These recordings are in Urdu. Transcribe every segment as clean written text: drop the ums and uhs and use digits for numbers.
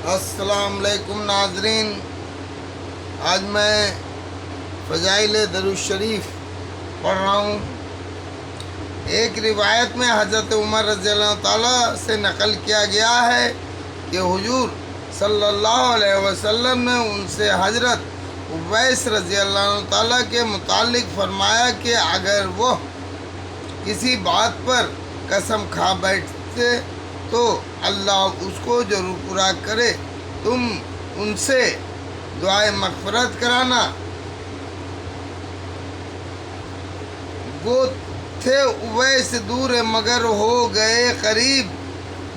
السلام علیکم ناظرین، آج میں فضائل درود شریف پڑھ رہا ہوں۔ ایک روایت میں حضرت عمر رضی اللہ تعالیٰ سے نقل کیا گیا ہے کہ حضور صلی اللہ علیہ وسلم نے ان سے حضرت اویس رضی اللہ تعالیٰ کے متعلق فرمایا کہ اگر وہ کسی بات پر قسم کھا بیٹھتے تو اللہ اس کو ضرور پورا کرے، تم ان سے دعائے مغفرت کرانا۔ وہ تھے اویس دور مگر ہو گئے قریب،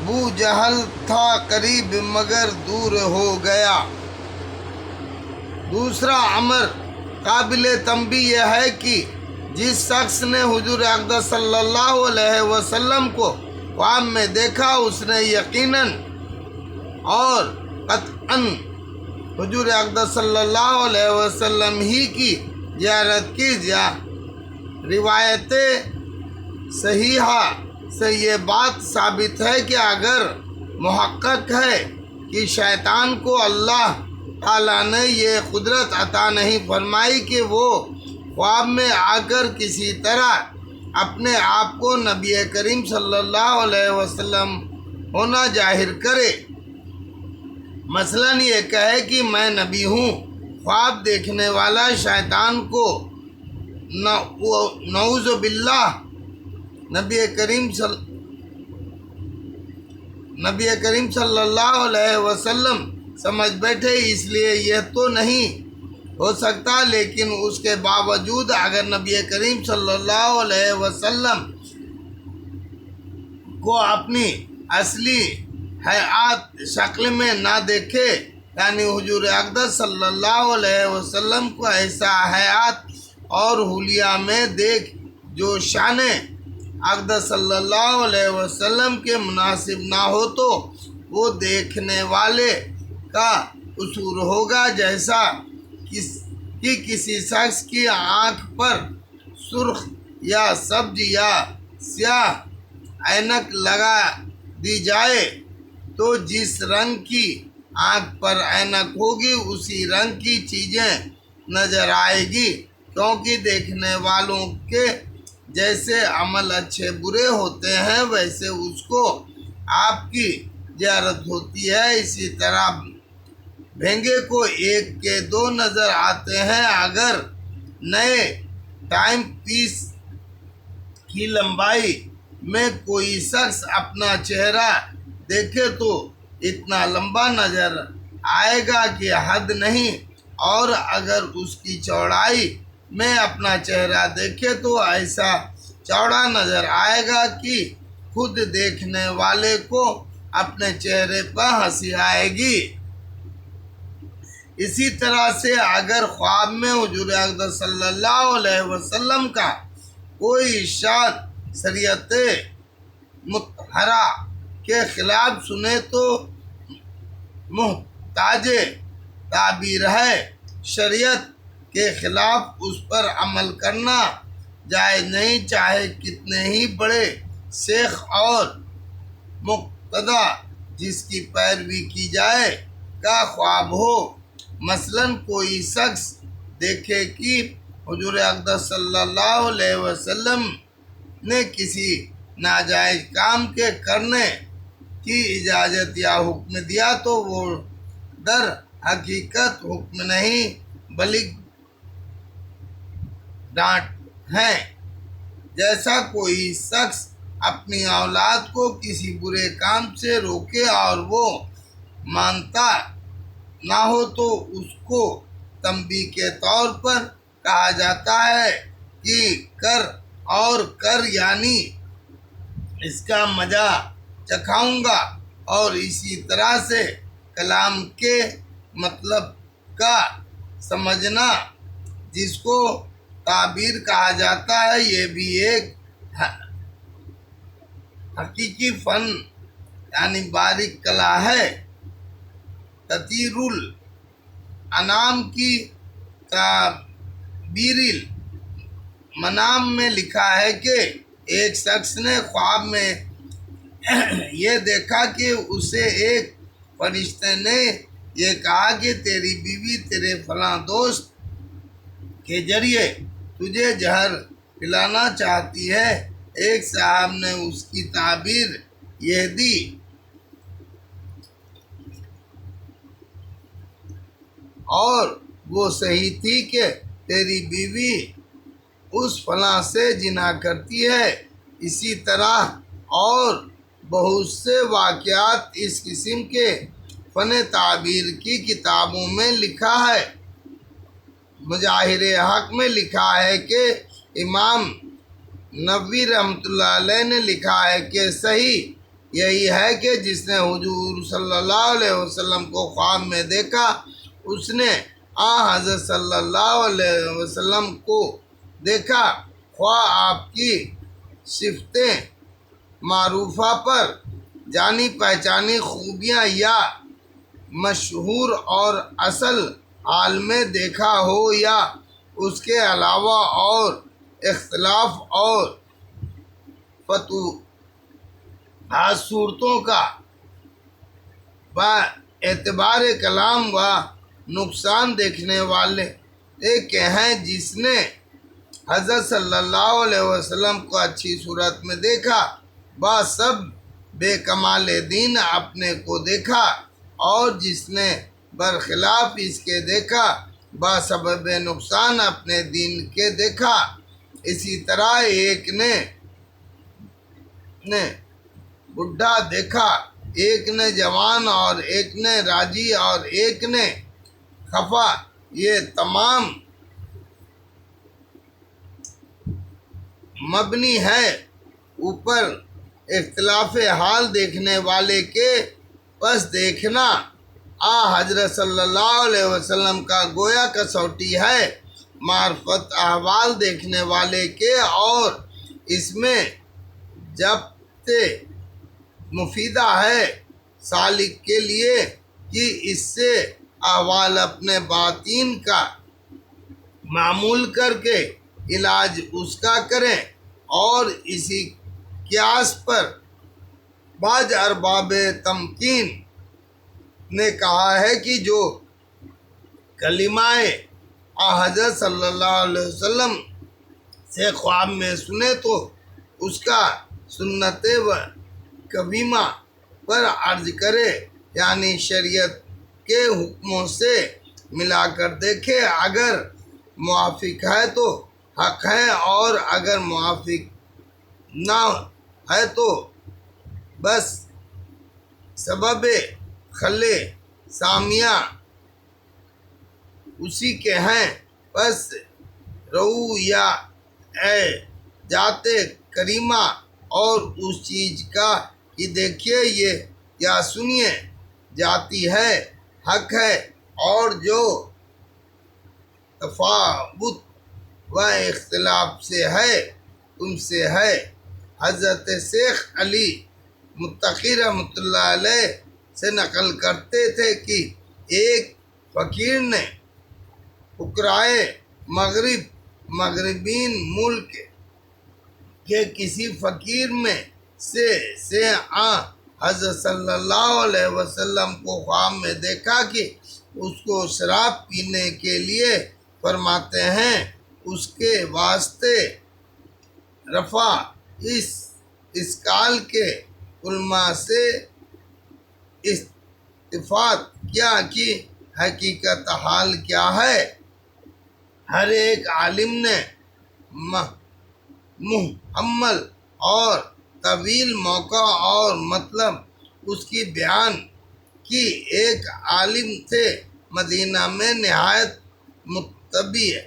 بو جہل تھا قریب مگر دور ہو گیا۔ دوسرا امر قابل تنبیہ یہ ہے کہ جس شخص نے حضور اقدس صلی اللہ علیہ وسلم کو خواب میں دیکھا، اس نے یقیناً اور قطعاً حضور اقدس صلی اللہ علیہ وسلم ہی کی زیارت کی۔ روایت صحیحہ سے یہ بات ثابت ہے کہ اگر محقق ہے کہ شیطان کو اللہ تعالیٰ نے یہ قدرت عطا نہیں فرمائی کہ وہ خواب میں آ کر کسی طرح اپنے آپ کو نبی کریم صلی اللہ علیہ وسلم ہونا ظاہر کرے، مثلاً یہ کہے کہ میں نبی ہوں، خواب دیکھنے والا شیطان کو نعوذ باللہ نبی کریم صلی اللہ علیہ وسلم سمجھ بیٹھے، اس لیے یہ تو نہیں ہو سکتا، لیکن اس کے باوجود اگر نبی کریم صلی اللہ علیہ وسلم کو اپنی اصلی حیات شکل میں نہ دیکھے، یعنی حضور اقدس صلی اللہ علیہ وسلم کو ایسا حیات اور حلیہ میں دیکھ جو شان اقدس صلی اللہ علیہ وسلم کے مناسب نہ ہو، تو وہ دیکھنے والے کا قصور ہوگا، جیسا کہ کسی شخص کی آنکھ پر سرخ یا سبز یا سیاہ اینک لگا دی جائے تو جس رنگ کی آنکھ پر اینک ہوگی اسی رنگ کی چیزیں نظر آئے گی، کیونکہ دیکھنے والوں کے جیسے عمل اچھے برے ہوتے ہیں ویسے اس کو آپ کی زیارت ہوتی ہے۔ اسی طرح بھینگے کو ایک کے دو نظر آتے ہیں، اگر نئے ٹائم پیس کی لمبائی میں کوئی شخص اپنا چہرہ دیکھے تو اتنا لمبا نظر آئے گا کہ حد نہیں، اور اگر اس کی چوڑائی میں اپنا چہرہ دیکھے تو ایسا چوڑا نظر آئے گا کہ خود دیکھنے والے کو اپنے چہرے پر ہنسی آئے گی۔ اسی طرح سے اگر خواب میں حضور اقدس صلی اللہ علیہ وسلم کا کوئی ارشاد شریعت مطہرہ کے خلاف سنے تو محتاج تعبیر ہے، شریعت کے خلاف اس پر عمل کرنا جائز نہیں، چاہے کتنے ہی بڑے شیخ اور مقتدی جس کی پیروی کی جائے کا خواب ہو۔ مثلاً کوئی شخص دیکھے کہ حضور اقدس صلی اللہ علیہ وسلم نے کسی ناجائز کام کے کرنے کی اجازت یا حکم دیا تو وہ در حقیقت حکم نہیں بلکہ ڈانٹ ہے۔ جیسا کوئی شخص اپنی اولاد کو کسی برے کام سے روکے اور وہ مانتا نہ ہو تو اس کو تنبیہ کے طور پر کہا جاتا ہے کہ کر اور کر، یعنی اس کا مزہ چکھاؤں گا، اور اسی طرح سے کلام کے مطلب کا سمجھنا جس کو تعبیر کہا جاتا ہے، یہ بھی ایک حقیقی فن یعنی باریک کلا ہے۔ تطہیر الانام کی تعبیر المنام میں لکھا ہے کہ ایک شخص نے خواب میں یہ دیکھا کہ اسے ایک فرشتے نے یہ کہا کہ تیری بیوی تیرے فلاں دوست کے ذریعے تجھے زہر پلانا چاہتی ہے۔ ایک صاحب نے اس کی تعبیر یہ دی اور وہ صحیح تھی کہ تیری بیوی اس فلاں سے زنا کرتی ہے۔ اسی طرح اور بہت سے واقعات اس قسم کے فن تعبیر کی کتابوں میں لکھا ہے۔ مظاہر حق میں لکھا ہے کہ امام نووی رحمۃ اللہ علیہ نے لکھا ہے کہ صحیح یہی ہے کہ جس نے حضور صلی اللہ علیہ وسلم کو خواب میں دیکھا اس نے حضرت صلی اللہ علیہ وسلم کو دیکھا، خواہ آپ کی صفتیں معروفہ پر جانی پہچانی خوبیاں یا مشہور اور اصل حال میں دیکھا ہو یا اس کے علاوہ اور اختلاف اور فتوحات صورتوں کا با اعتبار کلام و نقصان دیکھنے والے ایک ہیں۔ جس نے حضرت صلی اللہ علیہ وسلم کو اچھی صورت میں دیکھا با سب بے کمال دین اپنے کو دیکھا، اور جس نے برخلاف اس کے دیکھا با سبب نقصان اپنے دین کے دیکھا۔ اسی طرح ایک نے بڈھا دیکھا، ایک نے جوان اور ایک نے راضی اور ایک نے خفا، یہ تمام مبنی ہے اوپر اختلاف حال دیکھنے والے کے، پس دیکھنا حضرت صلی اللہ علیہ وسلم کا گویا کسوٹی ہے معرفت احوال دیکھنے والے کے، اور اس میں ضبط مفیدہ ہے سالک کے لیے کہ اس سے احوال اپنے باطین کا معمول کر کے علاج اس کا کریں۔ اور اسی قیاس پر بعض ارباب تمکین نے کہا ہے کہ جو کلمہ حضرت صلی اللہ علیہ وسلم سے خواب میں سنے تو اس کا سنت و کبیمہ پر عرض کرے، یعنی شریعت کے حکموں سے ملا کر دیکھے، اگر موافق ہے تو حق ہے اور اگر موافق نہ ہے تو بس سبب خل سامیہ اسی کے ہیں۔ بس رہو یا اے ذات کریمہ اور اس چیز کا کہ دیکھیے یہ یا سنیے جاتی ہے حق ہے، اور جو تفاوت و اختلاف سے ہے تم سے ہے۔ حضرت شیخ علی متقی رحمۃ اللہ علیہ سے نقل کرتے تھے کہ ایک فقیر نے فقرائے مغربین ملک کے کسی فقیر میں سے حضرت صلی اللہ علیہ وسلم کو خواب میں دیکھا کہ اس کو شراب پینے کے لیے فرماتے ہیں۔ اس کے واسطے رفع اس اسکال کے علماء سے استفاد کیا کہ حقیقت حال کیا ہے۔ ہر ایک عالم نے محمل اور طویل موقع اور مطلب اس کی بیان کی۔ ایک عالم تھے مدینہ میں نہایت متبع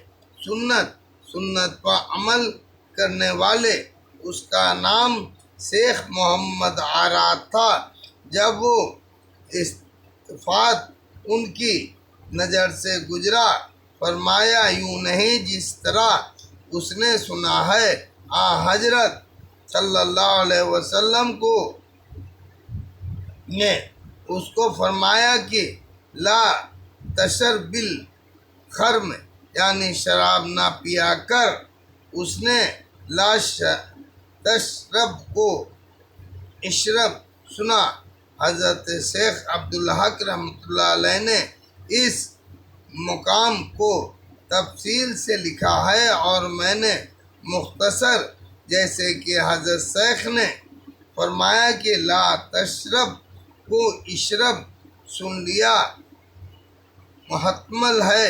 سنت پر عمل کرنے والے، اس کا نام شیخ محمد آرات تھا۔ جب وہ استفاد ان کی نظر سے گزرا فرمایا یوں نہیں جس طرح اس نے سنا ہے۔ حضرت صلی اللہ علیہ وسلم نے اس کو فرمایا کہ لا تشرب بالخمر، یعنی شراب نہ پیا کر۔ اس نے لا تشرب کو اشرب سنا، حضرت شیخ عبدالحق رحمۃ اللہ علیہ نے اس مقام کو تفصیل سے لکھا ہے، اور میں نے مختصر، جیسے کہ حضرت شیخ نے فرمایا کہ لا تشرب کو اشرب سن لیا محتمل ہے،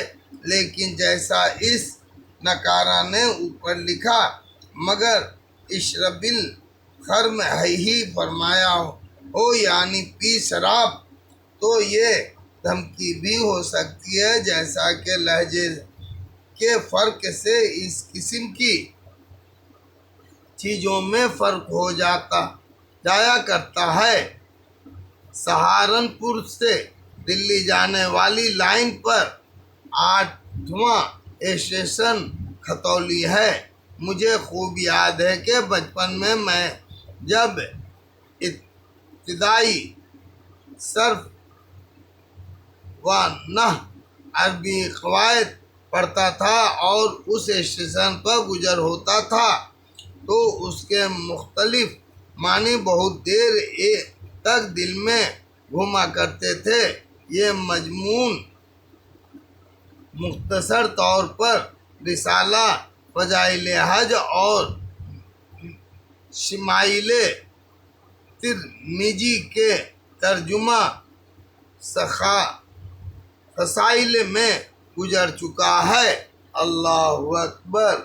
لیکن جیسا اس نکارہ نے اوپر لکھا مگر اشرب الخمر ہے ہی فرمایا ہو، یعنی پی شراب، تو یہ دھمکی بھی ہو سکتی ہے، جیسا کہ لہجے کے فرق سے اس قسم کی چیزوں میں فرق ہو جایا کرتا ہے۔ سہارنپور سے دلی جانے والی لائن پر 8واں اسٹیشن کھتولی ہے۔ مجھے خوب یاد ہے کہ بچپن میں جب ابتدائی صرف و نحو عربی قواعد پڑھتا تھا اور اس اسٹیشن پر گزر ہوتا تھا تو اس کے مختلف معنی بہت دیر تک دل میں گھوما کرتے تھے۔ یہ مضمون مختصر طور پر رسالہ فضائل حج اور شمائل ترمذی کے ترجمہ فصائل میں گزر چکا ہے۔ اللہ اکبر۔